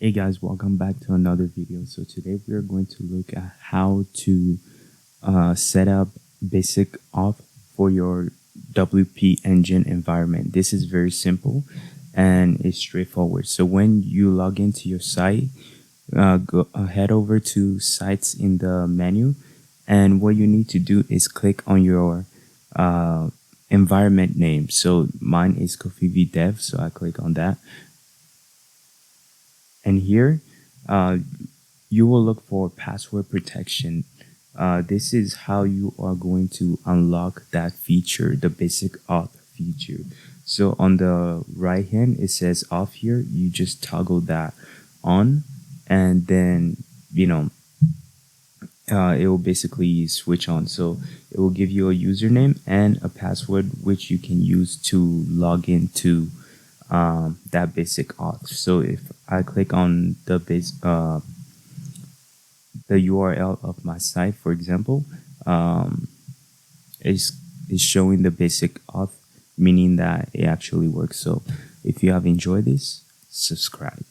Hey guys, welcome back to another video. So today we are going to look at how to set up basic auth for your WP Engine environment. This is very simple and it's straightforward. So when you log into your site, head over to sites in the menu, and what you need to do is click on your environment name. So mine is Kofivi Dev, so I click on that. And here, you will look for password protection. This is how you are going to unlock that feature, the basic auth feature. So on the right hand, it says off here. You just toggle that on, and then it will basically switch on. So it will give you a username and a password which you can use to log into that basic auth. So if I click on the URL of my site, for example, is showing the basic auth, meaning that it actually works. So if you have enjoyed this, subscribe.